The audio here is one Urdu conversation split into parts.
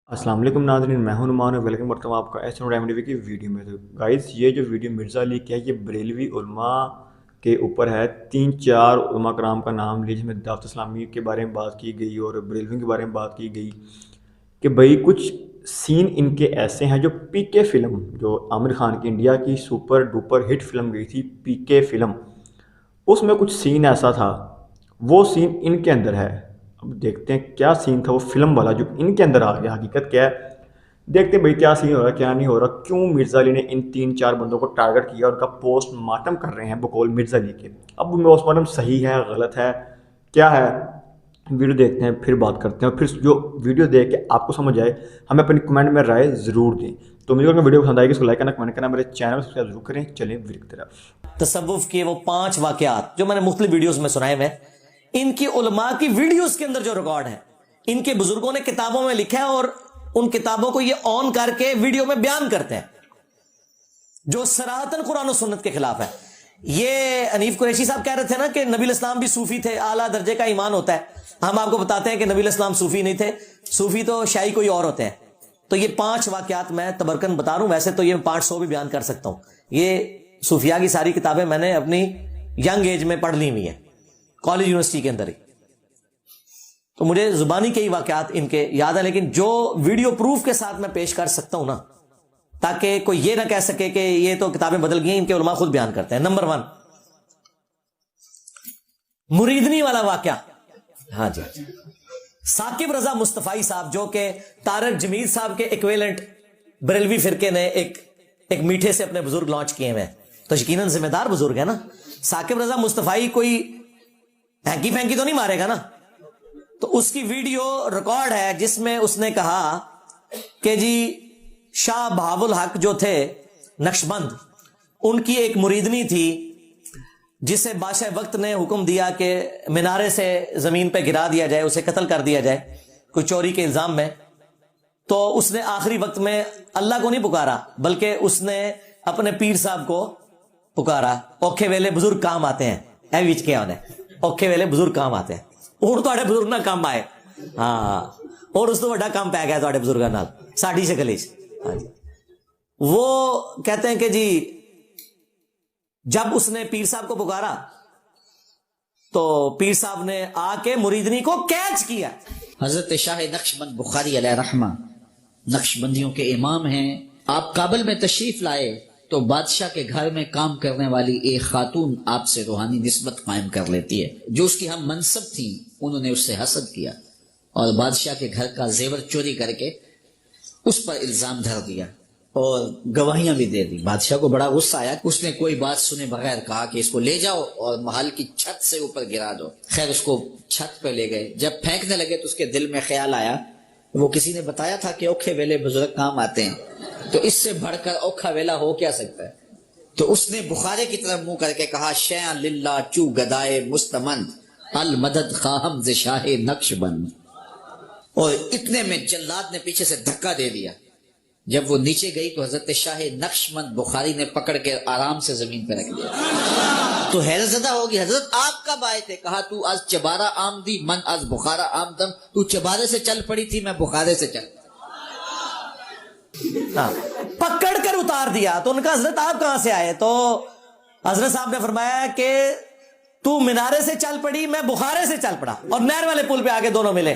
السلام علیکم ناظرین، میں ہوں نعمان اور ویلکم کرتا ہوں آپ کا ایس ڈائمنڈ ٹی وی کی ویڈیو میں۔ تو گائز، یہ جو ویڈیو مرزا علی کی ہے یہ بریلوی علماء کے اوپر ہے۔ 3-4 علماء کرام کا نام لیے، جس میں دعوت اسلامی کے بارے میں بات کی گئی اور بریلوی کے بارے میں بات کی گئی کہ بھئی کچھ سین ان کے ایسے ہیں جو پی کے فلم، جو عامر خان کی انڈیا کی سپر ڈوپر ہٹ فلم گئی تھی پی کے فلم، اس میں کچھ سین ایسا تھا، وہ سین ان کے اندر ہے۔ اب دیکھتے ہیں کیا سین تھا وہ فلم والا جو ان کے اندر آ گیا، حقیقت کیا ہے دیکھتے ہیں بھئی کیا سین ہو رہا ہے کیا نہیں ہو رہا، کیوں مرزا علی نے ان 3-4 بندوں کو ٹارگٹ کیا اور ان کا پوسٹ مارٹم کر رہے ہیں بقول مرزا علی کے۔ اب وہ پوسٹ مارٹم صحیح ہے غلط ہے کیا ہے، ویڈیو دیکھتے ہیں پھر بات کرتے ہیں، اور پھر جو ویڈیو دیکھ کے آپ کو سمجھ آئے ہمیں اپنی کمنٹ میں رائے ضرور دیں۔ تو مجھے اگر ویڈیو پسند آئے گی اس کو لائک کرنا، کمنٹ کرنا، میرے چینل کو سبسکرائب ضرور کریں۔ چلیں ویڈیو کی طرف۔ تصوف کے وہ 5 واقعات جو میں نے مختلف ویڈیوز میں سنائے ہوئے، ان کی علماء کی ویڈیوز کے اندر جو ریکارڈ ہے، ان کے بزرگوں نے کتابوں میں لکھا ہے اور ان کتابوں کو یہ آن کر کے ویڈیو میں بیان کرتے ہیں، جو صراحتاً قرآن و سنت کے خلاف ہے۔ یہ انیف قریشی صاحب کہہ رہے تھے نا کہ نبی الاسلام بھی صوفی تھے، اعلیٰ درجے کا ایمان ہوتا ہے۔ ہم آپ کو بتاتے ہیں کہ نبی الاسلام صوفی نہیں تھے، صوفی تو شاہی کوئی اور ہوتے ہیں۔ تو یہ 5 واقعات میں تبرکن بتا رہا ہوں، ویسے تو یہ 500 بھی بیان کر سکتا ہوں۔ یہ صوفیاء کی ساری کتابیں میں نے اپنی ینگ ایج میں پڑھ لی ہوئی ہیں، کالج یونیورسٹی کے اندر ہی، تو مجھے زبانی کے ہی واقعات ان کے یاد ہیں، لیکن جو ویڈیو پروف کے ساتھ میں پیش کر سکتا ہوں نا، تاکہ کوئی یہ نہ کہہ سکے کہ یہ تو کتابیں بدل گئی ہیں، ان کے علماء خود بیان کرتے ہیں۔ نمبر 1، مریدنی والا واقعہ۔ ہاں جی، ثاقب رضا مصطفی صاحب جو کہ طارق جمیل صاحب کے ایکویلنٹ بریلوی فرقے نے ایک میٹھے سے اپنے بزرگ لانچ کیے ہوئے ہیں، تو یقیناً ذمہ دار بزرگ ہے نا۔ ثاقب رضا مصطفی کوئی ہینکی پھینکی تو نہیں مارے گا نا، تو اس کی ویڈیو ریکارڈ ہے جس میں اس نے کہا کہ جی شاہ بہاول الحق جو تھے نقشبند، ان کی ایک مریدنی تھی جسے بادشاہ وقت نے حکم دیا کہ مینارے سے زمین پہ گرا دیا جائے، اسے قتل کر دیا جائے کوئی چوری کے الزام میں۔ تو اس نے آخری وقت میں اللہ کو نہیں پکارا، بلکہ اس نے اپنے پیر صاحب کو پکارا۔ اوکھے ویلے بزرگ کام آتے ہیں، اے وچ کیا ہونے اوکھے ویلے بزرگ کام آتے ہیں، اور تواڈے بزرگ نہ کام آئے، ہاں، اور اس تو بڑا کام پہ گیا تواڈے بزرگاں نال ساڈی شکل وچ۔ ہاں جی، وہ کہتے ہیں کہ جی جب اس نے پیر صاحب کو پکارا تو پیر صاحب نے آ کے مریدنی کو کیچ کیا۔ حضرت شاہ نقشبند بخاری علیہ رحمہ نقشبندیوں کے امام ہیں۔ آپ کابل میں تشریف لائے تو بادشاہ کے گھر میں کام کرنے والی ایک خاتون آپ سے روحانی نسبت قائم کر لیتی ہے۔ جو اس کی ہم منصب تھیں انہوں نے اس سے حسد کیا اور بادشاہ کے گھر کا زیور چوری کر کے اس پر الزام دھر دیا اور گواہیاں بھی دے دی۔ بادشاہ کو بڑا غصہ آیا، اس نے کوئی بات سنے بغیر کہا کہ اس کو لے جاؤ اور محل کی چھت سے اوپر گرا دو۔ خیر اس کو چھت پہ لے گئے، جب پھینکنے لگے تو اس کے دل میں خیال آیا، وہ کسی نے بتایا تھا کہ اوکھے ویلے بزرگ کام آتے ہیں، تو اس سے بڑھ کر اوکھا ویلا ہو کیا سکتا ہے؟ تو اس نے بخارے کی طرف منہ کر کے کہا، شیئا للہ چو گدائے مستمند المدد خواہم ز شاہ نقشبند۔ اور اتنے میں جلاد نے پیچھے سے دھکا دے دیا۔ جب وہ نیچے گئی تو حضرت شاہ نقشبند بخاری نے پکڑ کے آرام سے زمین پہ رکھ دیا۔ تو حیرت زدہ ہوگی، حضرت آپ کب آئے تھے؟ کہا تو از چبارہ آمدی من از بخارا آمدم، تو چبارے سے چل پڑی تھی میں بخارے سے چل پکڑ کر اتار دیا۔ تو ان کا حضرت آپ کہاں سے آئے؟ تو حضرت صاحب نے فرمایا کہ تو مینارے سے چل پڑی، میں بخارے سے چل پڑا، اور نہر والے پل پہ آگے دونوں ملے۔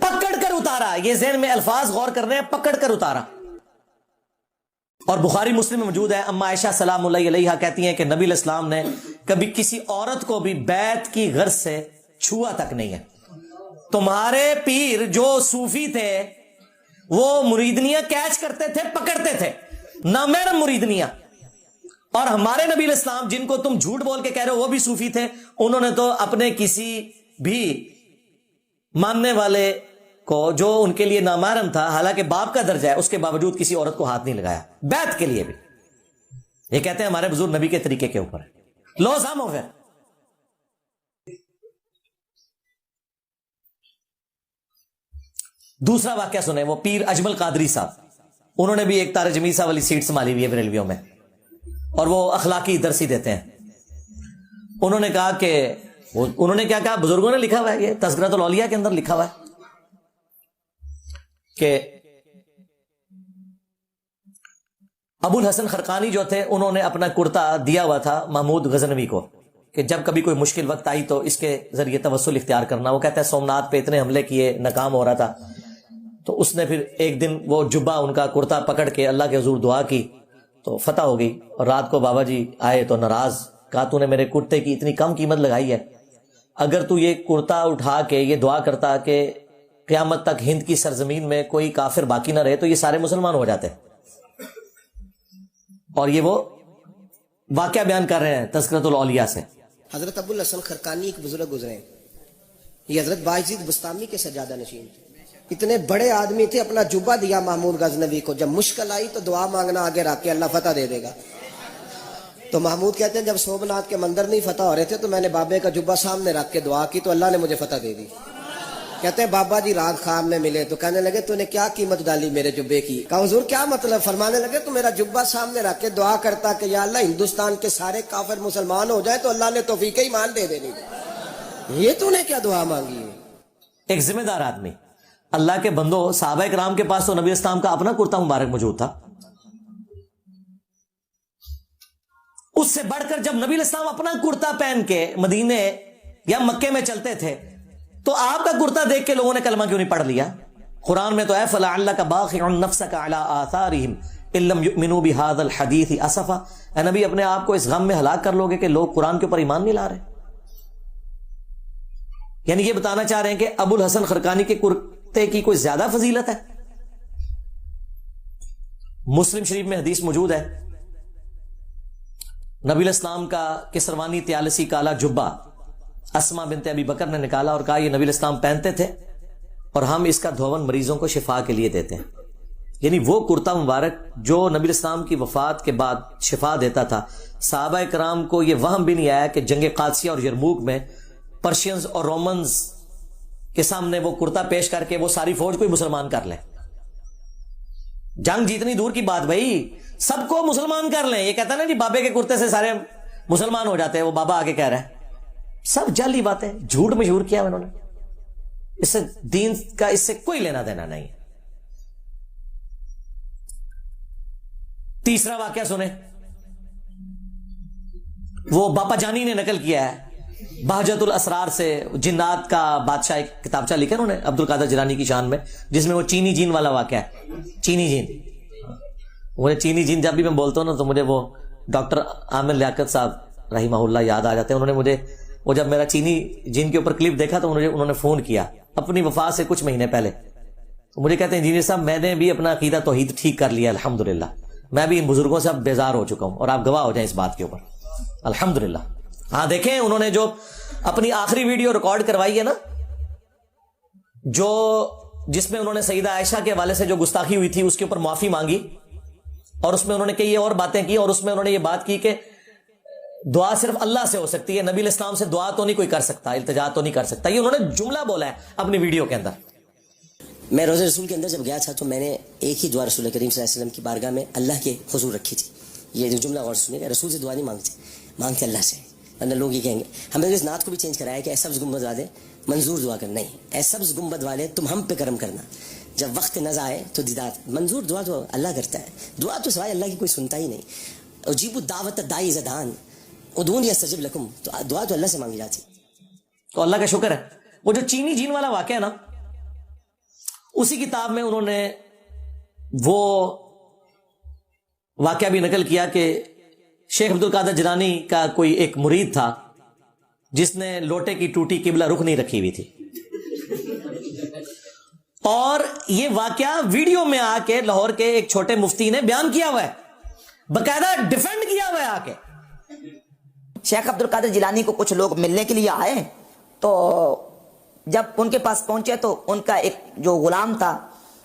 پکڑ کر اتارا، یہ ذہن میں الفاظ غور کرنے ہیں، پکڑ کر اتارا۔ اور بخاری مسلم میں موجود ہے، اما عائشہ سلام اللہ علیہا کہتی ہیں کہ نبی علیہ السلام نے کبھی کسی عورت کو بھی بیت کی غرض سے چھوا تک نہیں ہے۔ تمہارے پیر جو صوفی تھے وہ مریدنیاں کیچ کرتے تھے، پکڑتے تھے، نامحرم مریدنیاں، اور ہمارے نبی علیہ السلام جن کو تم جھوٹ بول کے کہہ رہے ہو وہ بھی صوفی تھے، انہوں نے تو اپنے کسی بھی ماننے والے کو جو ان کے لیے نامحرم تھا، حالانکہ باپ کا درجہ ہے، اس کے باوجود کسی عورت کو ہاتھ نہیں لگایا، بیعت کے لیے بھی۔ یہ کہتے ہیں ہمارے بزرگ نبی کے طریقے کے اوپر ہے۔ لو سام ہو گئے۔ دوسرا واقعہ سنیں، وہ پیر اجمل قادری صاحب، انہوں نے بھی ایک طارق جمیل صاحب والی سیٹ سنبھالی ہوئی ہے بریلویوں میں، اور وہ اخلاقی درسی دیتے ہیں۔ انہوں نے کہا کہ انہوں نے کیا کہا, بزرگوں نے لکھا ہوا ہے, یہ تذکرۃ الاولیاء کے اندر لکھا ہوا ہے کہ ابو الحسن خرقانی جو تھے انہوں نے اپنا کرتا دیا ہوا تھا محمود غزنوی کو کہ جب کبھی کوئی مشکل وقت آئی تو اس کے ذریعے توسل اختیار کرنا. وہ کہتا ہے سومناتھ پہ اتنے حملے کیے, ناکام ہو رہا تھا, تو اس نے پھر ایک دن وہ جبہ ان کا کرتا پکڑ کے اللہ کے حضور دعا کی تو فتح ہو گئی. اور رات کو بابا جی آئے تو ناراض, کہا تو نے میرے کرتے کی اتنی کم قیمت لگائی ہے, اگر تو یہ کرتا اٹھا کے یہ دعا کرتا کہ قیامت تک ہند کی سرزمین میں کوئی کافر باقی نہ رہے تو یہ سارے مسلمان ہو جاتے. اور یہ وہ واقعہ بیان کر رہے ہیں تذکرۃ الاولیاء سے. حضرت ابو الحسن خرقانی ایک بزرگ گزرے ہیں, یہ حضرت باعزید بستامی کے سجادہ نشین تھے. اتنے بڑے آدمی تھے, اپنا جبہ دیا محمود غزنوی کو, جب مشکل آئی تو دعا مانگنا آگے رکھ کے اللہ فتح دے دے گا. تو محمود کہتے ہیں جب سومناتھ کے مندر نہیں فتح ہو رہے تھے تو میں نے بابے کا جبہ سامنے رکھ کے دعا کی تو اللہ نے مجھے فتح دے دی. کہتے ہیں بابا جی رات خواب میں ملے تو کہنے لگے تو نے کیا قیمت ڈالی میرے جبے کی؟ کہا حضور کیا مطلب؟ فرمانے لگے تو میرا جبہ سامنے رکھ کے دعا کرتا کہ یا اللہ ہندوستان کے سارے کافر مسلمان ہو جائے تو اللہ نے توفیق ایمان دے دینی. یہ تو نے کیا دعا مانگی ہے؟ ایک ذمہ دار آدمی, اللہ کے بندو, صحابہ کرام کے پاس تو نبی اسلام کا اپنا کرتا مبارک موجود تھا. اس سے بڑھ کر جب نبی اسلام اپنا کرتا پہن کے مدینے یا مکے میں چلتے تھے تو آپ کا کرتا دیکھ کے لوگوں نے کلمہ کیوں نہیں پڑھ لیا؟ قرآن میں تو ہے فَلَعَلَّكَ بَاخِعٌ نَفْسَكَ عَلَىٰ آثَارِهِمْ إِن لَّمْ يُؤْمِنُوا بِهَٰذَا الْحَدِيثِ أَسَفًا. اے نبی اپنے آپ کو اس غم میں ہلاک کر لو گے کہ لوگ قرآن کے اوپر ایمان نہیں لا رہے. یعنی یہ بتانا چاہ رہے ہیں کہ ابو الحسن خرقانی کے کرتے کی کوئی زیادہ فضیلت ہے؟ مسلم شریف میں حدیث موجود ہے, نبی الاسلام کا کسروانی تیالسی کالا جبہ اسما بنت ابی بکر نے نکالا اور کہا یہ نبی الاسلام پہنتے تھے اور ہم اس کا دھون مریضوں کو شفا کے لیے دیتے ہیں. یعنی وہ کرتا مبارک جو نبی الاسلام کی وفات کے بعد شفا دیتا تھا. صحابہ کرام کو یہ وہم بھی نہیں آیا کہ جنگ قادسیہ اور یرموک میں پرشینز اور رومنز کے سامنے وہ کرتا پیش کر کے وہ ساری فوج کو ہی مسلمان کر لیں. جنگ جیتنی دور کی بات بھائی, سب کو مسلمان کر لیں. یہ کہتا نا جی بابے کے کرتے سے سارے مسلمان ہو جاتے ہیں, وہ بابا آگے کہہ رہا ہے. سب جعلی باتیں, جھوٹ مشہور کیا انہوں نے. اس سے دین کا اس سے کوئی لینا دینا نہیں. تیسرا واقعہ سنیں, وہ باپا جانی نے نقل کیا ہے بہجت الاسرار سے. جنات کا بادشاہ ایک کتابچہ لکھا انہوں نے عبد القادر جیلانی کی شان میں, جس میں وہ چینی جین والا واقعہ ہے. چینی جین, وہ چینی جین جب بھی میں بولتا ہوں نا تو مجھے وہ ڈاکٹر عامر لیاقت صاحب رحمہ اللہ یاد آ جاتے ہیں. انہوں نے مجھے وہ جب میرا چینی جن کے اوپر کلپ دیکھا تو انہوں نے فون کیا اپنی وفات سے کچھ مہینے پہلے. مجھے کہتے ہیں انجینئر صاحب میں نے بھی اپنا عقیدہ توحید ٹھیک کر لیا الحمدللہ, میں بھی ان بزرگوں سے اب بیزار ہو چکا ہوں اور آپ گواہ ہو جائیں اس بات کے اوپر الحمدللہ. ہاں دیکھیں انہوں نے جو اپنی آخری ویڈیو ریکارڈ کروائی ہے نا, جو جس میں انہوں نے سیدہ عائشہ کے حوالے سے جو گستاخی ہوئی تھی اس کے اوپر معافی مانگی, اور اس میں انہوں نے کئی اور باتیں کی, اور اس میں انہوں نے یہ بات کی کہ دعا صرف اللہ سے ہو سکتی ہے, نبی علیہ السلام سے دعا تو نہیں کوئی کر سکتا, التجا تو نہیں کر سکتا. یہ انہوں نے جملہ بولا ہے اپنی ویڈیو کے اندر. میں روزہ رسول کے اندر جب گیا تھا تو میں نے ایک ہی دعا رسول کریم صلی اللہ علیہ وسلم کی بارگاہ میں اللہ کے حضور رکھی تھی. یہ جو جملہ غور سنیے, رسول سے دعا نہیں مانگتے اللہ سے. ورنہ لوگ یہ کہیں گے, ہم نے اس نعت کو بھی چینج کرایا کہ اے سبز گنبد والے منظور دعا کر, نہیں, اے سبز گنبد والے تم ہم پہ کرم کرنا, جب وقت نظر آئے تو دیدار. منظور دعا تو اللہ کرتا ہے, دعا تو سوائے اللہ کی کوئی سنتا ہی نہیں. اجیب الدعوت الداعی اذا دعان ادعونی استجب لکم, تو دعا تو اللہ سے مانگی جاتی. تو اللہ کا شکر ہے. وہ جو چینی جین والا واقعہ ہے نا, اسی کتاب میں انہوں نے وہ واقعہ بھی نقل کیا کہ شیخ عبد القادر جیلانی کا کوئی ایک مرید تھا جس نے لوٹے کی ٹوٹی قبلہ رخ نہیں رکھی ہوئی تھی, اور یہ واقعہ ویڈیو میں آ کے لاہور کے ایک چھوٹے مفتی نے بیان کیا ہوا ہے, باقاعدہ ڈیفینڈ کیا ہوا ہے آ کے. شیخ عبد القادر جیلانی کو کچھ لوگ ملنے کے لیے آئے, تو جب ان کے پاس پہنچے تو ان کا ایک جو غلام تھا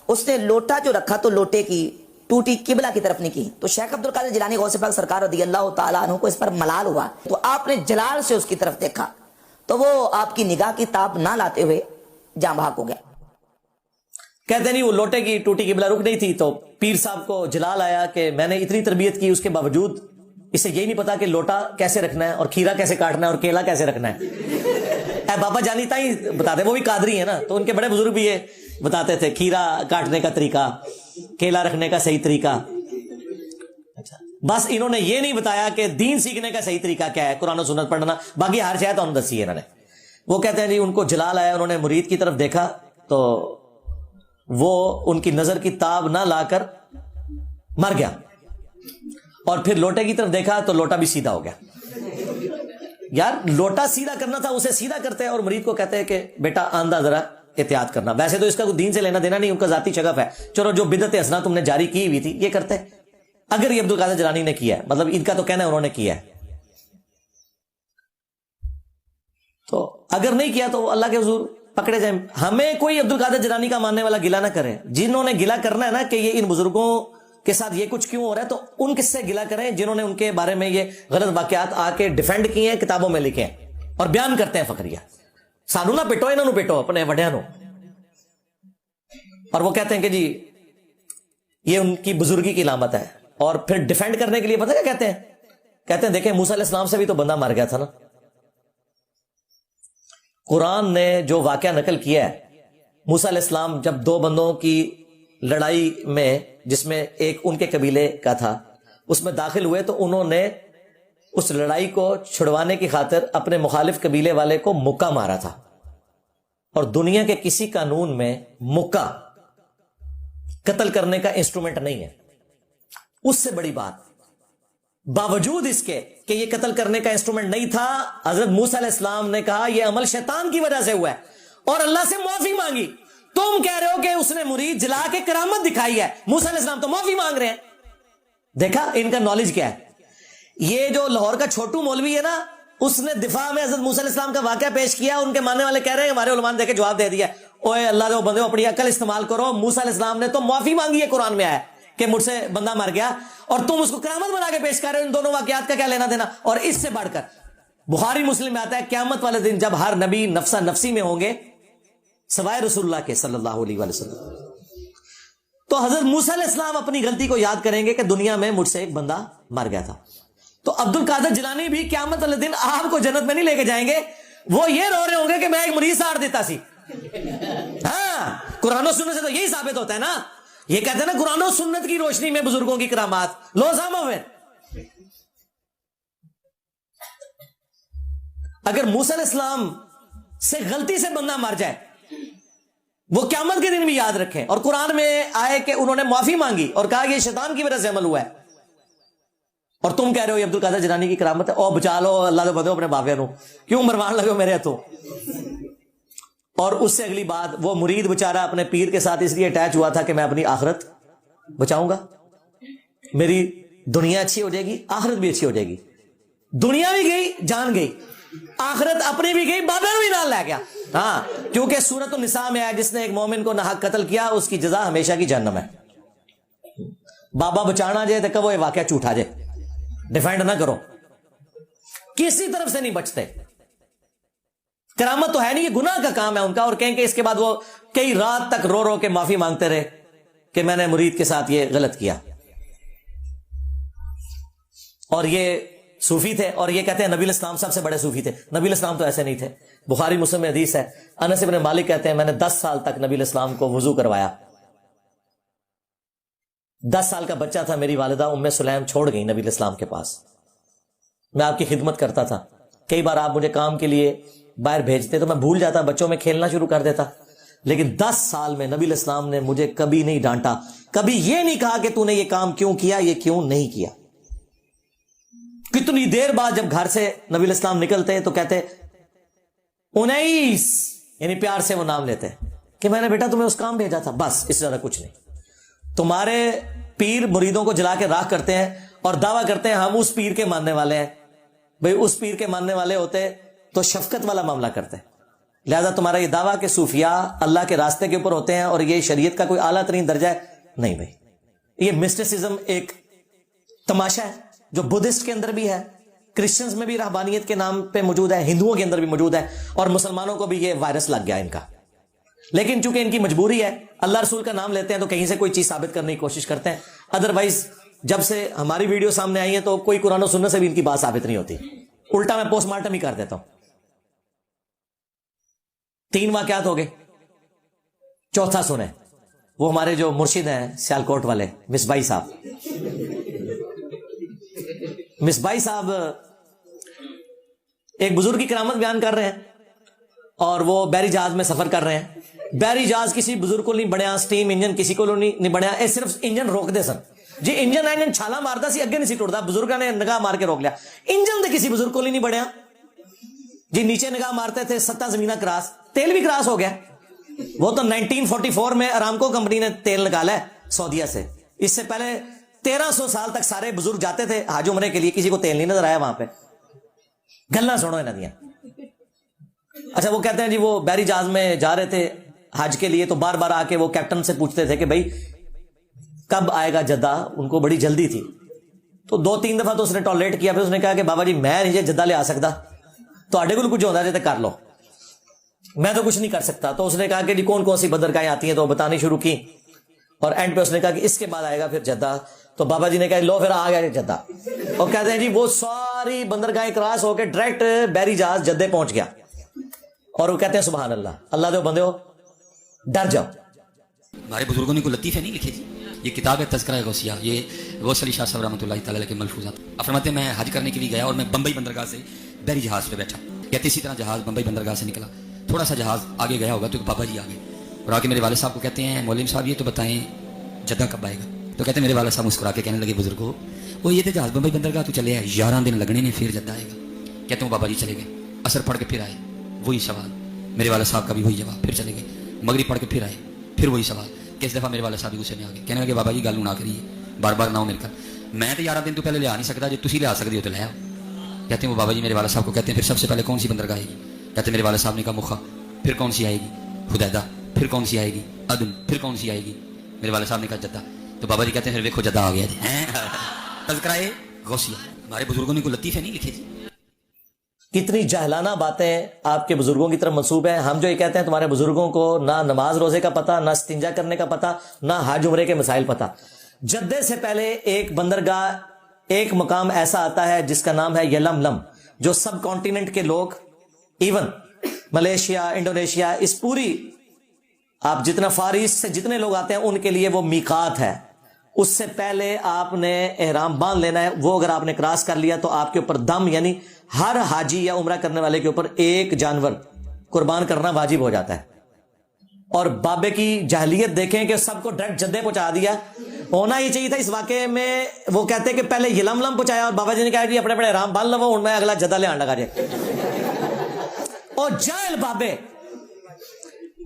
اس نے لوٹا جو رکھا تو لوٹے کی ٹوٹی قبلہ کی طرف نہیں کی. تو شیخ عبد القادر جیلانی غوث پاک سرکار رضی اللہ تعالیٰ عنہ کو اس پر ملال ہوا, تو آپ نے جلال سے اس کی طرف دیکھا تو وہ آپ کی نگاہ کی تاب نہ لاتے ہوئے جاں بحق ہو گیا. کہتے نہیں وہ لوٹے کی ٹوٹی قبلہ رخ نہیں تھی, تو پیر صاحب کو جلال آیا کہ میں نے اتنی تربیت کی اس کے باوجود اسے یہی نہیں پتا کہ لوٹا کیسے رکھنا ہے اور کھیرا کیسے کاٹنا ہے اور کیلا کیسے رکھنا ہے. اے بابا جانی تائی بتاتے، وہ بھی قادری ہیں نا، تو ان کے بڑے بزرگ بھی یہ بتاتے تھے کھیرا کاٹنے کا طریقہ، کیلا رکھنے کا صحیح طریقہ. بس انہوں نے یہ نہیں بتایا کہ دین سیکھنے کا صحیح طریقہ کیا ہے، قرآن و سنت پڑھنا، باقی ہر شاید انہوں نے دسی ہے انہوں نے. وہ کہتے ہیں جی ان کو جلال آیا، انہوں نے مرید کی طرف دیکھا تو وہ ان کی نظر کی تاب نہ لا کر مر گیا، اور پھر لوٹے کی طرف دیکھا تو لوٹا بھی سیدھا ہو گیا. یار لوٹا سیدھا کرنا تھا، اسے سیدھا کرتے ہیں، اور مرید کو کہتے ہیں کہ بیٹا آندہ ذرا احتیاط کرنا. ویسے تو اس کا کوئی دین سے لینا دینا نہیں، ان کا ذاتی شغف ہے، چلو جو بدعت حسنہ تم نے جاری کی ہوئی تھی یہ کرتے. اگر یہ عبد القادر جیلانی نے کیا ہے، مطلب ان کا تو کہنا ہے انہوں نے کیا ہے، تو اگر نہیں کیا تو اللہ کے حضور پکڑے جائیں. ہمیں کوئی عبد القادر جیلانی کا ماننے والا گلا نہ کرے. جنہوں نے گلا کرنا ہے نا کہ یہ ان بزرگوں کے ساتھ یہ کچھ کیوں ہو رہا ہے، تو ان کس سے گلا کریں جنہوں نے ان کے بارے میں یہ غلط واقعات آ کے ڈیفینڈ کیے ہیں، کتابوں میں لکھے ہیں اور بیان کرتے ہیں فخریہ. سانو نہ پٹو، انہوں پٹو اپنے وڈیاں نو. اور وہ کہتے ہیں کہ جی یہ ان کی بزرگی کی علامت ہے، اور پھر ڈیفینڈ کرنے کے لیے پتہ کیا کہتے ہیں دیکھیں موسیٰ علیہ السلام سے بھی تو بندہ مر گیا تھا نا. قرآن نے جو واقعہ نقل کیا ہے، موسیٰ علیہ السلام جب دو بندوں کی لڑائی میں، جس میں ایک ان کے قبیلے کا تھا، اس میں داخل ہوئے تو انہوں نے اس لڑائی کو چھڑوانے کی خاطر اپنے مخالف قبیلے والے کو مکہ مارا تھا. اور دنیا کے کسی قانون میں مکہ قتل کرنے کا انسٹرومنٹ نہیں ہے. اس سے بڑی بات، باوجود اس کے کہ یہ قتل کرنے کا انسٹرومنٹ نہیں تھا، حضرت موسیٰ علیہ السلام نے کہا یہ عمل شیطان کی وجہ سے ہوا ہے، اور اللہ سے معافی مانگی. تم کہہ رہے ہو کہ اس نے مرید جلا کے کرامت دکھائی ہے، موسیٰ علیہ السلام تو معافی مانگ رہے ہیں. دیکھا ان کا نالج کیا ہے. یہ جو لاہور کا چھوٹو مولوی ہے نا، اس نے دفاع میں حضرت موسیٰ علیہ السلام کا واقعہ پیش کیا. ان کے ماننے والے کہہ رہے ہیں ہمارے علماء نے دیکھے جواب دے دیا، اوے اللہ دے بندے اپنی عقل استعمال کرو، موسیٰ علیہ السلام نے تو معافی مانگی ہے، قرآن میں آیا کہ مجھ سے بندہ مر گیا، اور تم اس کو کرامت بنا کے پیش کر رہے ہو. ان دونوں واقعات کا کیا لینا دینا؟ اور اس سے بڑھ کر بخاری مسلم میں آتا ہے قیامت والے دن جب ہر نبی نفسا نفسی میں ہوں گے سوائے رسول اللہ کے صلی اللہ علیہ وسلم، تو حضرت موسیٰ علیہ السلام اپنی غلطی کو یاد کریں گے کہ دنیا میں مجھ سے ایک بندہ مر گیا تھا. تو عبد القادر جیلانی بھی قیامت والے دن آپ کو جنت میں نہیں لے کے جائیں گے، وہ یہ رو رہے ہوں گے کہ میں ایک مریض ساڑ دیتا سی. ہاں قرآن و سنت سے تو یہی ثابت ہوتا ہے نا. یہ کہتے ہیں نا قرآن و سنت کی روشنی میں بزرگوں کی کرامات لو سامو میں. اگر موسیٰ علیہ السلام سے غلطی سے بندہ مر جائے، وہ قیامت کے دن بھی یاد رکھیں. اور قرآن میں آئے کہ انہوں نے معافی مانگی اور کہا یہ شیطان کی وجہ سے عمل ہوا ہے، اور تم کہہ رہے ہو یہ عبد القادر جیلانی کی کرامت ہے. او بچا لو اللہ دے بندے اپنے بابے نو، کیوں مروان لگے ہو میرے ہاتھوں. اور اس سے اگلی بات، وہ مرید بچارہ اپنے پیر کے ساتھ اس لیے اٹیچ ہوا تھا کہ میں اپنی آخرت بچاؤں گا، میری دنیا اچھی ہو جائے گی، آخرت بھی اچھی ہو جائے گی. دنیا بھی گئی، جان گئی، آخرت اپنی بھی گئی، بابے بھی نال لے گیا. ہاں کیونکہ سورۃ النساء میں ہے جس نے ایک مومن کو ناحق قتل کیا اس کی جزا ہمیشہ کی جہنم ہے. بابا بچانا جائے تو کہو یہ واقعہ جھوٹا جائے، ڈیفینڈ نہ کرو، کسی طرف سے نہیں بچتے. کرامت تو ہے نہیں، یہ گناہ کا کام ہے ان کا. اور کہیں کہ اس کے بعد وہ کئی رات تک رو رو کے معافی مانگتے رہے کہ میں نے مرید کے ساتھ یہ غلط کیا. اور یہ صوفی تھے، اور یہ کہتے ہیں نبی الاسلام سب سے بڑے صوفی تھے. نبی الاسلام تو ایسے نہیں تھے. بخاری مسلم میں حدیث ہے، انس بن مالک کہتے ہیں میں نے 10 سال تک نبی الاسلام کو وضو کروایا. 10 سال کا بچہ تھا، میری والدہ ام سلیم چھوڑ گئی نبی الاسلام کے پاس. میں آپ کی خدمت کرتا تھا، کئی بار آپ مجھے کام کے لیے باہر بھیجتے تو میں بھول جاتا، بچوں میں کھیلنا شروع کر دیتا. لیکن 10 سال میں نبی الاسلام نے مجھے کبھی نہیں ڈانٹا، کبھی یہ نہیں کہا کہ تو نے یہ کام کیوں کیا، یہ کیوں نہیں کیا. کتنی دیر بعد جب گھر سے نبی الاسلام نکلتے تو کہتے 19، یعنی پیار سے وہ نام لیتے کہ میں نے بیٹا تمہیں اس کام بھیجا تھا، بس اس سے زیادہ کچھ نہیں. تمہارے پیر مریدوں کو جلا کے راکھ کرتے ہیں اور دعویٰ کرتے ہیں ہم اس پیر کے ماننے والے ہیں. بھئی اس پیر کے ماننے والے ہوتے تو شفقت والا معاملہ کرتے. لہذا تمہارا یہ دعویٰ کہ صوفیاء اللہ کے راستے کے اوپر ہوتے ہیں اور یہ شریعت کا کوئی اعلیٰ ترین درجہ ہے، نہیں بھائی. یہ مسٹسزم ایک تماشا ہے جو بدھسٹ کے اندر بھی ہے، کرسچنز میں بھی رہبانیت کے نام پہ موجود ہے، ہندوؤں کے اندر بھی موجود ہے، اور مسلمانوں کو بھی یہ وائرس لگ گیا ان کا. لیکن چونکہ ان کی مجبوری ہے، اللہ رسول کا نام لیتے ہیں تو کہیں سے کوئی چیز ثابت کرنے کی کوشش کرتے ہیں. ادروائز جب سے ہماری ویڈیو سامنے آئی ہے تو کوئی قرآن و سنت سے بھی ان کی بات ثابت نہیں ہوتی، الٹا میں پوسٹ مارٹم ہی کر دیتا ہوں. 3 واقعات ہو گئے, چوتھا سنیں. وہ ہمارے جو مرشد ہیں سیالکوٹ والے مصباحی صاحب, مصباحی صاحب ایک بزرگ کی کرامت بیان کر رہے ہیں, اور وہ بحری جہاز میں سفر کر رہے ہیں. بحری جہاز کسی بزرگ کو نہیں بنیا, سٹیم انجن کسی کو نہیں بنیا, اے صرف انجن روک دے سن جی. انجن چھالا مارتا سی, اگے نہیں سی ٹوٹتا, بزرگاں نے نگاہ مار کے روک لیا. انجن تو کسی بزرگ کو نہیں بنیا جی. نیچے نگاہ مارتے تھے 7 زمینہ کراس, تیل بھی کراس ہو گیا. وہ تو 1944 میں ارامکو کمپنی نے تیل نکالا ہے سعودیہ سے. اس سے پہلے 1300 سال تک سارے بزرگ جاتے تھے حج عمرے کے لیے, کسی کو تیل نہیں نظر آیا وہاں پہ. گلا سنو انہاں دیاں. اچھا وہ کہتے ہیں جی وہ بحری جہاز میں جا رہے تھے حج کے لیے, تو بار بار آ کے وہ کیپٹن سے پوچھتے تھے کہ بھائی کب آئے گا جدہ, ان کو بڑی جلدی تھی. تو 2-3 دفعہ تو اس نے ٹالریٹ کیا, پھر اس نے کہا کہ بابا جی میں نہیں جدہ لے آ سکتا, تو آڈے کو کچھ ہوتا ہے تو کر لو, میں تو کچھ نہیں کر سکتا. تو اس نے کہا کہ جی کون کون سی بندرگاہیں آتی ہیں, تو بتانی شروع کی, اور اینڈ پہ اس نے کہا کہ اس کے بعد آئے گا پھر جدہ. تو بابا جی نے کہا لو پھر آ گیا جدہ, اور کہتے ہیں جی وہ ساری بندرگاہیں کراس ہو کے ڈائریکٹ بحری جہاز جدے پہنچ گیا. اور وہ کہتے ہیں سبحان اللہ, اللہ دے بندے ہو ڈر جاؤ. ہمارے بزرگوں نے کوئی لطیفے نہیں لکھے جی. یہ کتاب ہے تذکرہ غوثیہ, یہ غوث علی شاہ صاحب رحمۃ اللہ تعالی علیہ کے ملفوظات. آپ فرماتے ہیں میں حج کرنے کے لیے گیا اور میں بمبئی بندرگاہ سے بحری جہاز پہ بیٹھا. کہتے اسی طرح جہاز بمبئی بندرگاہ سے نکلا, تھوڑا سا جہاز آگے گیا ہوگا تو بابا جی آگے, اور آ کے میرے والد صاحب کو کہتے ہیں مولوی صاحب یہ تو بتائیں جدہ کب آئے گا. تو کہتے ہیں میرے والد صاحب مسکرا کے کہنے لگے بزرگوں وہ یہ تھے جہاز بمبئی بندرگاہ تو چلے آئے, 11 دن لگنے نے پھر جدہ آئے گا. کہتے ہیں بابا جی چلے گئے, اثر پڑھ کے پھر آئے, وہی سوال. میرے والد صاحب کا بھی وہی جواب, پھر چلے گئے, مغرب پڑھ کے پھر آئے, پھر وہی سوال. کس دفعہ میرے والد صاحب بھی غصے میں آ گئے, کہنے لگے بابا جی گل نہ کریے, بار بار نہ ہو میرے گھر, میں تو 11 دن تو پہلے لے آ نہیں سکتا, جو تسی لے آ سکتے ہو تو لے آؤ. کہتے ہیں وہ بابا جی میرے والد صاحب کو کہتے ہیں پھر سب سے پہلے کون سی بندرگاہ آئے گی. کہتے ہیں میرے والد صاحب نے کہا مخا, پھر کون سی آئے گی حدیدہ, پھر کون سی آئے گی عدن, پھر کون سی آئے گی. میرے والد صاحب نے کہا جدہ. تو بابا جی کہتے ہیں پھر دیکھو جدہ آ گیا جی. تذکرہ غوثیہ, ہمارے بزرگوں نے کوئی لطیفے نہیں لکھے جی. کتنی جہلانہ باتیں آپ کے بزرگوں کی طرف منسوب ہیں. ہم جو یہ کہتے ہیں تمہارے بزرگوں کو نہ نماز روزے کا پتہ, نہ استنجا کرنے کا پتہ, نہ حج عمرے کے مسائل پتہ. جدے سے پہلے ایک بندرگاہ, ایک مقام ایسا آتا ہے جس کا نام ہے یلملم, جو سب کانٹیننٹ کے لوگ, ایون ملیشیا, انڈونیشیا, اس پوری آپ جتنا فار ایسٹ سے جتنے لوگ آتے ہیں ان کے لیے وہ میقات ہے. اس سے پہلے آپ نے احرام باندھ لینا ہے. وہ اگر آپ نے کراس کر لیا تو آپ کے اوپر دم, یعنی ہر حاجی یا عمرہ کرنے والے کے اوپر ایک جانور قربان کرنا واجب ہو جاتا ہے. اور بابے کی جہلیت دیکھیں کہ سب کو ڈائریکٹ جدے پہنچا دیا. ہونا ہی چاہیے تھا اس واقعے میں, وہ کہتے کہ پہلے یلملم پہنچایا, اور بابا جی نے کہا کہ اپنے اپنے احرام باندھ لو, میں اگلا جدہ لے آنے لگا جائے. اور جاہل بابے,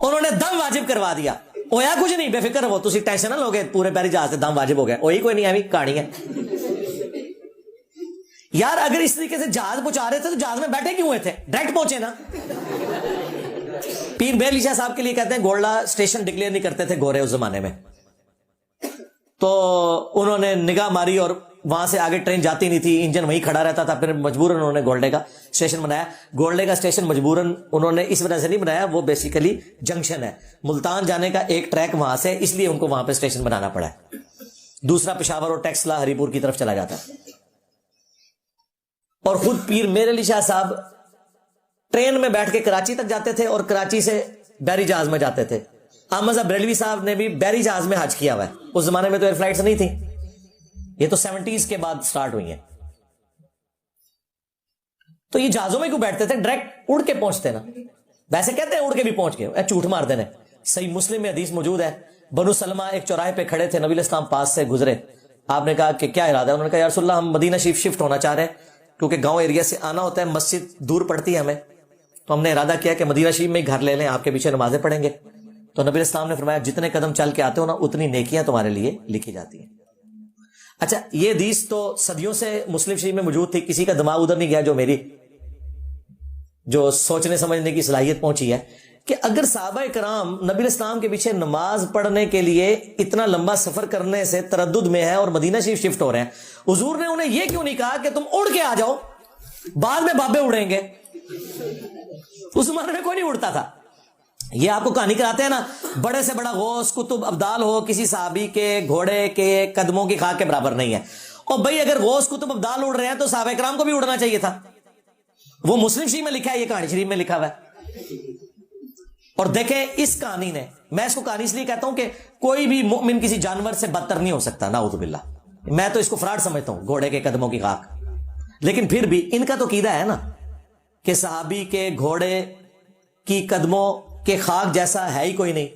انہوں نے دم واجب کروا دیا. ہویا کچھ نہیں, بے فکر ہو, تسی ٹینشن نہ لوگے, پورے بحری جہاز سے دم واجب ہو گیا. وہی کوئی نہیں, ایویں کہانی ہے یار. اگر اس طریقے سے جہاز پہنچا رہے تھے تو جہاز میں بیٹھے کیوں ہوئے تھے, ڈائریکٹ پہنچے نا. پیر بیر علی شاہ صاحب کے لیے کہتے ہیں گولڈا اسٹیشن ڈکلیئر نہیں کرتے تھے گورے اس زمانے میں. تو انہوں نے نگاہ ماری اور وہاں سے آگے ٹرین جاتی نہیں تھی, انجن وہیں کھڑا رہتا تھا. پھر مجبوراً انہوں نے گولڈے کا اسٹیشن بنایا. گولڈے کا اسٹیشن مجبوراً انہوں نے اس وجہ سے نہیں بنایا, وہ بیسیکلی جنکشن ہے, ملتان جانے کا ایک ٹریک وہاں سے, اس لیے ان کو وہاں پہ اسٹیشن بنانا پڑا ہے. دوسرا پشاور اور ٹیکسلا ہری پور کی طرف چلا جاتا ہے. اور خود پیر میر علی شاہ صاحب ٹرین میں بیٹھ کے کراچی تک جاتے تھے, اور کراچی سے بحری جہاز میں جاتے تھے. احمد صاحب بریلوی صاحب نے بھی بحری جہاز میں حج کیا ہوا ہے. اس زمانے میں تو ایئر فلائٹس نہیں تھی, یہ تو 70s کے بعد سٹارٹ ہوئی ہیں. تو یہ جہازوں میں کیوں بیٹھتے تھے, ڈائریکٹ اڑ کے پہنچتے نا. ویسے کہتے ہیں اڑ کے بھی پہنچ گئے, جھوٹ مار دینے. صحیح مسلم میں حدیث موجود ہے, بنو سلمہ ایک چوراہے پہ کھڑے تھے, نبی علیہ السلام پاس سے گزرے. آپ نے کہا کہ کیا ارادہ ہے؟ انہوں نے کہا یا رسول اللہ ہم مدینہ شریف شفٹ ہونا چاہ رہے ہیں, کیونکہ گاؤں ایریا سے آنا ہوتا ہے, مسجد دور پڑتی ہے ہمیں, تو ہم نے ارادہ کیا کہ مدینہ شریف میں ہی گھر لے لیں, آپ کے پیچھے نمازیں پڑھیں گے. تو نبی علیہ السلام نے فرمایا جتنے قدم چل کے آتے ہو نا اتنی نیکیاں تمہارے لیے لکھی جاتی ہیں. اچھا یہ حدیث تو صدیوں سے مسلم شریف میں موجود تھی, کسی کا دماغ ادھر نہیں گیا جو میری جو سوچنے سمجھنے کی صلاحیت پہنچی ہے کہ اگر صحابہ کرام نبی علیہ السلام کے پیچھے نماز پڑھنے کے لیے اتنا لمبا سفر کرنے سے تردد میں ہے اور مدینہ شریف شفٹ ہو رہے ہیں, حضور نے انہیں یہ کیوں نہیں کہا کہ تم اڑ کے آ جاؤ, بعد میں بابے اڑیں گے؟ اس زمانے میں کوئی نہیں اڑتا تھا. یہ آپ کو کہانی کراتے ہیں نا, بڑے سے بڑا غوث قطب ابدال ہو, کسی صحابی کے گھوڑے کے قدموں کی خاک کے برابر نہیں ہے. اور بھائی اگر غوث قطب ابدال اڑ رہے ہیں تو صحابہ کرام کو بھی اڑنا چاہیے تھا. وہ مسلم شریف میں لکھا ہے, یہ کہانی شریف میں لکھا ہوا ہے. اور دیکھیں اس کہانی نے, میں اس کو کہانی اس لیے کہتا ہوں کہ کوئی بھی مومن کسی جانور سے بدتر نہیں ہو سکتا, نعوذ باللہ. میں تو اس کو فراڈ سمجھتا ہوں, گھوڑے کے قدموں کی خاک. لیکن پھر بھی ان کا تو عقیدہ ہے نا کہ صحابی کے گھوڑے کی قدموں کے خاک جیسا ہے ہی کوئی نہیں,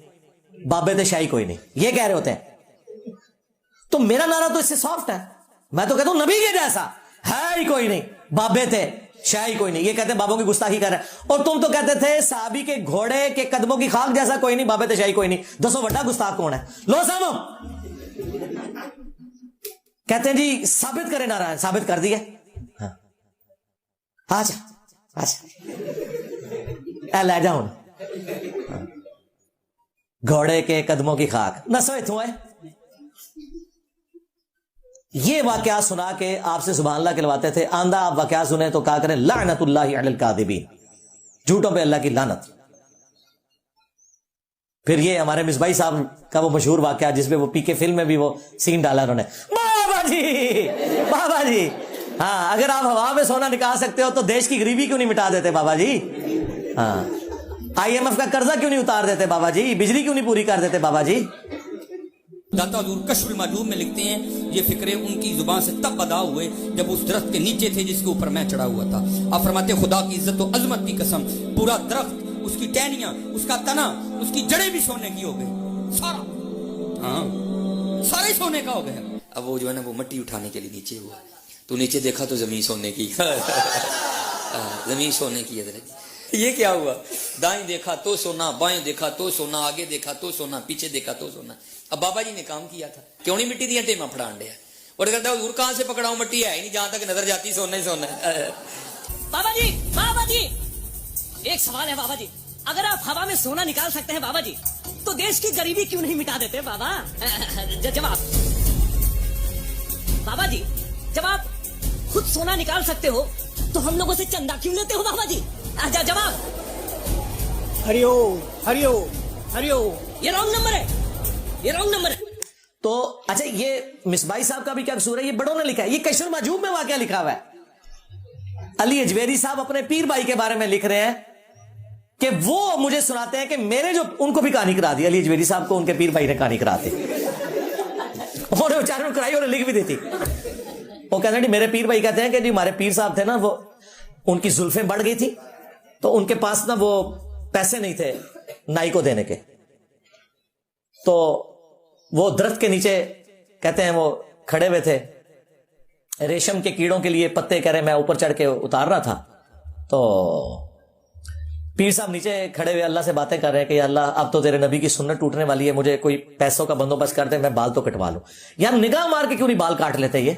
بابے شاہی کوئی نہیں, یہ کہہ رہے ہوتے ہیں. تو میرا نعرہ تو اس سے سافٹ ہے, میں تو کہتا ہوں نبی کے جیسا ہے ہی کوئی نہیں, بابے تھے شاہی کوئی نہیں. یہ کہتے ہیں بابوں کی گستاخی کر رہے ہیں, اور تم تو کہتے تھے صحابی کے گھوڑے کے قدموں کی خاک جیسا کوئی نہیں, بابے شاہی کوئی نہیں. دسو بڑا گستاخ کون ہے؟ لو سامو کہتے ہیں جی ثابت کرے نعرہ, ثابت کر دیا. اچھا لے جاؤ گھوڑے کے قدموں کی خاک نہ سوئے تھو ہے. یہ واقعہ سنا کے آپ سے سبحان اللہ کہلواتے تھے. آندہ آپ واقعہ سنیں تو کہا کریں لعنت اللہ علی الکاذبین, جھوٹوں پہ اللہ کی لعنت. پھر یہ ہمارے مصباحی صاحب کا وہ مشہور واقعہ جس میں وہ پی کے فلم میں بھی وہ سین ڈالا انہوں نے, بابا جی ہاں اگر آپ ہوا میں سونا نکال سکتے ہو تو دیش کی غریبی کیوں نہیں مٹا دیتے بابا جی؟ ہاں IMF کا قرضہ کیوں نہیں اتار دیتے بابا جی؟ بجلی کیوں نہیں پوری کر دیتے بابا جی؟ داتا حضور کشف المعجوب میں لکھتے ہیں یہ فکرے ان کی زبان سے تب ادا ہوئے جب اس درخت کے نیچے تھے جس کے اوپر میں چڑھا ہوا تھا. آپ فرماتے خدا کی عزت و عظمت کی قسم, پورا درخت, اس کی ٹہنیاں, اس کا تنا, اس کی جڑیں بھی سونے کی ہو گئی, سارا, ہاں سارے سونے کا ہو گیا. اب وہ جو ہے نا وہ مٹی اٹھانے کے لیے نیچے ہوا, تو نیچے دیکھا تو زمین سونے کی, زمین سونے کی ہے. یہ کیا ہوا؟ دائیں دیکھا تو سونا, بائیں دیکھا تو سونا, آگے دیکھا تو سونا, پیچھے دیکھا تو سونا. اب بابا جی نے کام کیا تھا, کیوں نہیں مٹی دیا ٹیما پھڑان دیا, اور کہتا حضور کہاں سے پکڑاؤں, مٹی ہے ہی نہیں, جہاں تک نظر جاتی سونا ہی سونا ہے. بابا جی ایک سوال ہے بابا جی, اگر آپ ہوا میں سونا نکال سکتے ہیں بابا جی تو دیش کی غریبی کیوں نہیں مٹا دیتے بابا؟ جواب بابا جی, جب آپ خود سونا نکال سکتے ہو تو ہم لوگوں سے چندہ کیوں لیتے ہو بابا جی؟ جواب ہریو یہ رانگ نمبر ہے, یہ رانگ نمبر ہے. تو اچھا یہ مصباحی صاحب کا بھی کیا قصور ہے؟ یہ بڑوں نے لکھا ہے, یہ کشف المعجوب میں واقعہ لکھا ہوا ہے. علی اجویری صاحب اپنے پیر بھائی کے بارے میں لکھ رہے ہیں کہ وہ مجھے سناتے ہیں کہ میرے جو, ان کو بھی کہانی کرا دی, علی اجویری صاحب کو ان کے پیر بھائی نے کہانی کراتے, اور بیچارے کرائی اور لکھ بھی دیتی. وہ کہتے ہیں جی میرے پیر بھائی کہتے ہیں کہ جی ہمارے پیر صاحب تھے نا, وہ ان کی زلفیں بڑھ گئی تھی تو ان کے پاس نا وہ پیسے نہیں تھے نائی کو دینے کے, تو وہ درخت کے نیچے کہتے ہیں وہ کھڑے ہوئے تھے, ریشم کے کیڑوں کے لیے پتے کہہ رہے میں اوپر چڑھ کے اتار رہا تھا, تو پیر صاحب نیچے کھڑے ہوئے اللہ سے باتیں کر رہے ہیں کہ اللہ اب تو تیرے نبی کی سنت ٹوٹنے والی ہے, مجھے کوئی پیسوں کا بندوبست کر دے, میں بال تو کٹوا لوں. یار نگاہ مار کے کیوں نہیں بال کاٹ لیتے؟ یہ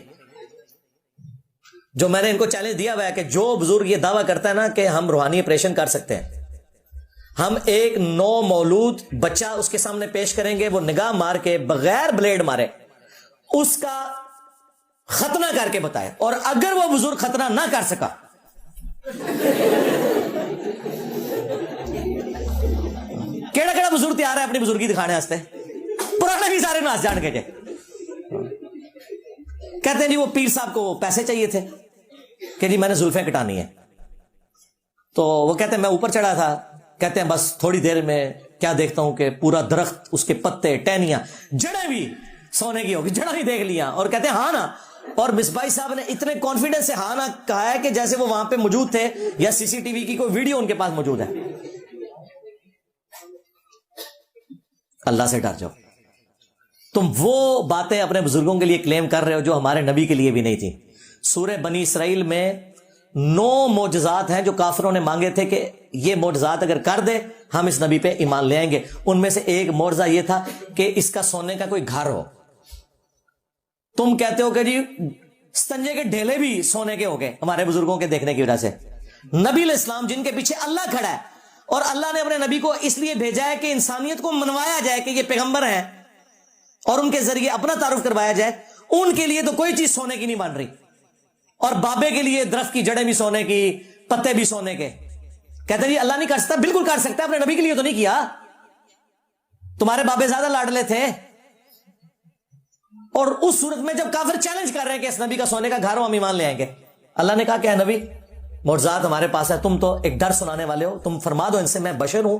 جو میں نے ان کو چیلنج دیا ہوا ہے کہ جو بزرگ یہ دعویٰ کرتا ہے نا کہ ہم روحانی آپریشن کر سکتے ہیں, ہم ایک نو مولود بچہ اس کے سامنے پیش کریں گے, وہ نگاہ مار کے بغیر بلیڈ مارے اس کا ختنہ کر کے بتائے, اور اگر وہ بزرگ ختنہ نہ کر سکا کیڑا کیڑا بزرگ تیار ہے اپنی بزرگی دکھانے واسطے؟ پرانے بھی سارے ناس جان کے جے کہتے ہیں جی وہ پیر صاحب کو پیسے چاہیے تھے کہ جی میں نے زلفیں کٹانی ہے, تو وہ کہتے ہیں میں اوپر چڑھا تھا, کہتے ہیں بس تھوڑی دیر میں کیا دیکھتا ہوں کہ پورا درخت, اس کے پتے, ٹہنیاں, جڑیں بھی سونے کی ہوگی, جڑا ہی دیکھ لیا, اور کہتے ہیں ہاں نا. اور مصباحی صاحب نے اتنے کانفیڈنس سے ہاں نا کہا ہے کہ جیسے وہ وہاں پہ موجود تھے یا CCTV کی کوئی ویڈیو ان کے پاس موجود ہے. اللہ سے ڈر جاؤ. تم وہ باتیں اپنے بزرگوں کے لیے کلیم کر رہے ہو جو ہمارے نبی کے لیے بھی نہیں تھی. سورہ بنی اسرائیل میں 9 معجزات ہیں جو کافروں نے مانگے تھے کہ یہ معجزات اگر کر دے ہم اس نبی پہ ایمان لے آئیں گے. ان میں سے ایک معجزہ یہ تھا کہ اس کا سونے کا کوئی گھر ہو. تم کہتے ہو کہ جی استنجے کے ڈھیلے بھی سونے کے ہو گئے ہمارے بزرگوں کے دیکھنے کی وجہ سے. نبی علیہ السلام جن کے پیچھے اللہ کھڑا ہے, اور اللہ نے اپنے نبی کو اس لیے بھیجا ہے کہ انسانیت کو منوایا جائے کہ یہ پیغمبر ہیں اور ان کے ذریعے اپنا تعارف کروایا جائے, ان کے لیے تو کوئی چیز سونے کی نہیں بن رہی. اور بابے کے لیے درخت کی جڑیں بھی سونے کی, پتے بھی سونے کے. کہتے ہیں جی اللہ نہیں کر سکتا, بالکل کر سکتا ہے, اپنے نبی کے لیے تو نہیں کیا. تمہارے بابے زیادہ لاڈلے تھے. اور اس صورت میں جب کافر چیلنج کر رہے ہیں کہ اس نبی کا سونے کا گھر ہو ہم ایمان لے آئیں گے, اللہ نے کہا کہ اے نبی معجزات ہمارے پاس ہے, تم تو ایک ڈر سنانے والے ہو, تم فرما دو ان سے میں بشر ہوں,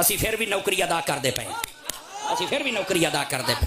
ਅਸੀਂ ਫਿਰ ਵੀ ਨੌਕਰੀ ਅਦਾ ਕਰਦੇ ਪਏ, ਅਸੀਂ ਫਿਰ ਵੀ ਨੌਕਰੀ ਅਦਾ ਕਰਦੇ ਪਏ।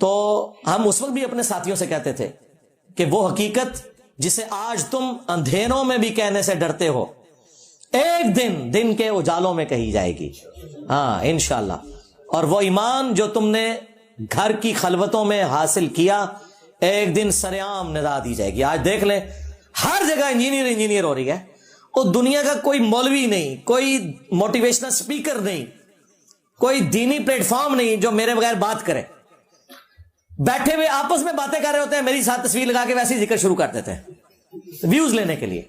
تو ہم اس وقت بھی اپنے ساتھیوں سے کہتے تھے کہ وہ حقیقت جسے آج تم اندھیروں میں بھی کہنے سے ڈرتے ہو ایک دن کے اجالوں میں کہی جائے گی. ہاں انشاءاللہ. اور وہ ایمان جو تم نے گھر کی خلوتوں میں حاصل کیا ایک دن سرعام ندا دی جائے گی. آج دیکھ لیں ہر جگہ انجینئر ہو رہی ہے. اور دنیا کا کوئی مولوی نہیں, کوئی موٹیویشنل سپیکر نہیں, کوئی دینی پلیٹ فارم نہیں جو میرے بغیر بات کرے. بیٹھے ہوئے آپس میں باتیں کر رہے ہوتے ہیں, میری ساتھ تصویر لگا کے ویسے ہی ذکر شروع کر دیتے ہیں ویوز لینے کے لیے.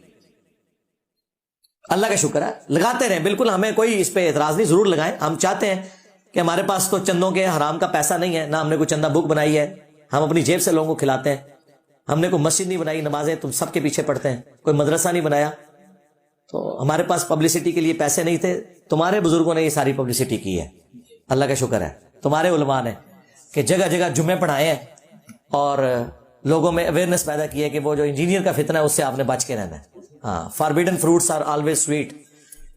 اللہ کا شکر ہے لگاتے رہیں, بالکل ہمیں کوئی اس پہ اعتراض نہیں, ضرور لگائیں. ہم چاہتے ہیں کہ ہمارے پاس تو چندوں کے حرام کا پیسہ نہیں ہے, نہ ہم نے کوئی چندہ بک بنائی ہے, ہم اپنی جیب سے لوگوں کو کھلاتے ہیں. ہم نے کوئی مسجد نہیں بنائی, نمازیں تم سب کے پیچھے پڑھتے ہیں, کوئی مدرسہ نہیں بنایا. تو ہمارے پاس پبلسٹی کے لیے پیسے نہیں تھے, تمہارے بزرگوں نے یہ ساری پبلسٹی کی ہے. اللہ کا شکر ہے تمہارے علماء نے کہ جگہ جگہ جمعے پڑھائے ہیں اور لوگوں میں اویئرنیس پیدا کی ہے کہ وہ جو انجینئر کا فتنہ ہے اس سے آپ نے بچ کے رہنا ہے. ہاں, forbidden fruits are always sweet,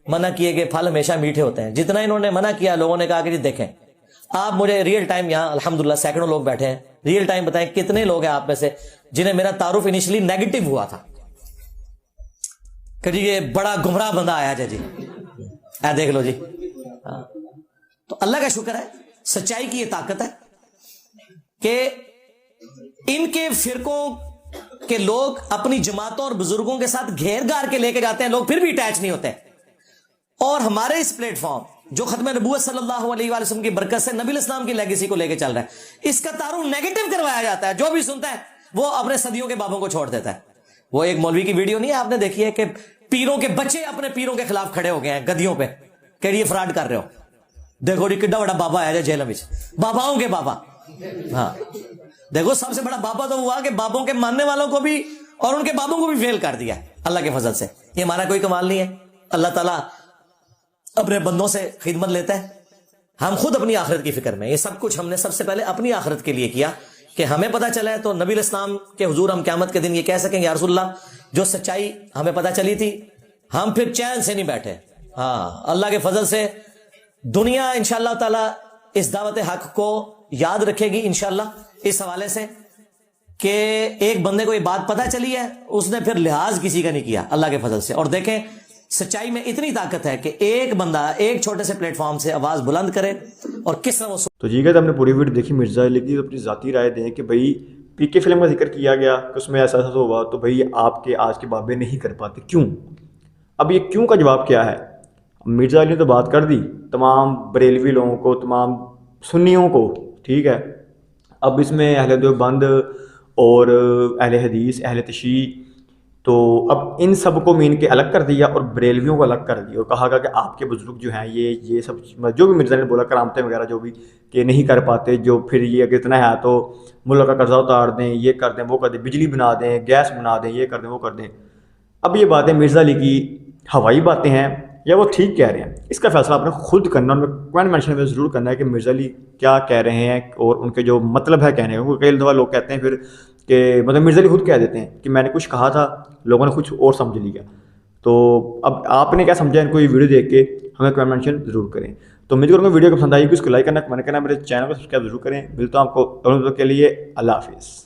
منع کیے گئے پھل ہمیشہ میٹھے ہوتے ہیں. جتنا انہوں نے منع کیا لوگوں نے کہا کہ جی دیکھیں آپ مجھے ریئل ٹائم, یہاں الحمدللہ سینکڑوں لوگ بیٹھے ہیں, ریئل ٹائم بتائیں کتنے لوگ ہیں آپ میں سے جنہیں میرا تعارف انیشلی نیگیٹو ہوا تھا کہ جی یہ بڑا گمراہ بندہ آیا جی, اے دیکھ لو جی. تو اللہ کا شکر ہے سچائی کی یہ طاقت ہے کہ ان کے فرقوں کے لوگ اپنی جماعتوں اور بزرگوں کے ساتھ گھیر گار کے لے کے جاتے ہیں, لوگ پھر بھی اٹیچ نہیں ہوتے. اور ہمارے اس پلیٹ فارم جو ختم نبوت صلی اللہ علیہ وآلہ وسلم کی برکت سے نبی الاسلام کی لیگیسی کو لے کے چل رہا ہے, اس کا تعارف نیگیٹو کروایا جاتا ہے. جو بھی سنتا ہے وہ اپنے صدیوں کے بابوں کو چھوڑ دیتا ہے. وہ ایک مولوی کی ویڈیو نہیں ہے آپ نے دیکھی ہے کہ پیروں کے بچے اپنے پیروں کے خلاف کھڑے ہو گئے ہیں گدیوں پہ کہ یہ فراڈ کر رہے ہو, دیکھو جی کڈا بڑا بابا آیا جائے جیل میں, باباؤں کے بابا. ہاں دیکھو سب سے بڑا بابا تو ہوا کہ بابوں کے ماننے والوں کو بھی اور ان کے بابوں کو بھی فیل کر دیا اللہ کے فضل سے. یہ ہمارا کوئی کمال نہیں ہے, اللہ تعالیٰ اپنے بندوں سے خدمت لیتا ہے. ہم خود اپنی آخرت کی فکر میں, یہ سب کچھ ہم نے سب سے پہلے اپنی آخرت کے لیے کیا کہ ہمیں پتہ چلا ہے تو نبی الاسلام کے حضور ہم قیامت کے دن یہ کہہ سکیں یا رسول اللہ جو سچائی ہمیں پتہ چلی تھی ہم پھر چین سے نہیں بیٹھے. ہاں اللہ کے فضل سے دنیا انشاءاللہ تعالی اس دعوت حق کو یاد رکھے گی انشاءاللہ, اس حوالے سے کہ ایک بندے کو یہ بات پتہ چلی ہے اس نے پھر لحاظ کسی کا نہیں کیا اللہ کے فضل سے. اور دیکھیں سچائی میں اتنی طاقت ہے کہ ایک بندہ ایک چھوٹے سے پلیٹ فارم سے آواز بلند کرے اور کس طرح وہ. تو جی گئے ہم نے پوری ویڈیو دیکھی, مرزا علی کی اپنی ذاتی رائے دیں کہ بھائی پی کے فلم کا ذکر کیا گیا کہ اس میں ایسا ایسا ہوا, تو بھائی آپ کے آج کے بابے نہیں کر پاتے, کیوں؟ اب یہ کیوں کا جواب کیا ہے؟ مرزا علی نے تو بات کر دی تمام بریلوی لوگوں کو, تمام سنیوں کو, ٹھیک ہے. اب اس میں اہل دیوبند اور اہل حدیث, اہل تشیع, تو اب ان سب کو مین کے الگ کر دیا اور بریلویوں کو الگ کر دیا اور کہا گیا کہ آپ کے بزرگ جو ہیں یہ سب جو بھی مرزا نے بولا کرامتیں وغیرہ جو بھی کہ نہیں کر پاتے, جو پھر یہ اگر اتنا ہے تو ملک کا قرضہ اتار دیں, یہ کر دیں, وہ کر دیں, بجلی بنا دیں, گیس بنا دیں, یہ کر دیں, وہ کر دیں. اب یہ باتیں مرزا علی کی ہوائی باتیں ہیں یا وہ ٹھیک کہہ رہے ہیں, اس کا فیصلہ آپ نے خود کرنا, ان میں کمنٹ منشن میں ضرور کرنا ہے کہ مرزا علی کیا کہہ رہے ہیں اور ان کے جو مطلب ہے کہنے کا. کئی دفعہ لوگ کہتے ہیں پھر کہ مطلب مرزا علی خود کہہ دیتے ہیں کہ میں نے کچھ کہا تھا لوگوں نے کچھ اور سمجھ لیا. تو اب آپ نے کیا سمجھا ان کو یہ ویڈیو دیکھ کے ہمیں کمنٹ منشن ضرور کریں. تو امید کروں گا ویڈیو کو پسند آئی کہ اس کو لائک کرنا, کمنٹ کرنا, میرے چینل کو سبسکرائب ضرور کریں. ملتا ہوں آپ کو کے لیے. اللہ حافظ.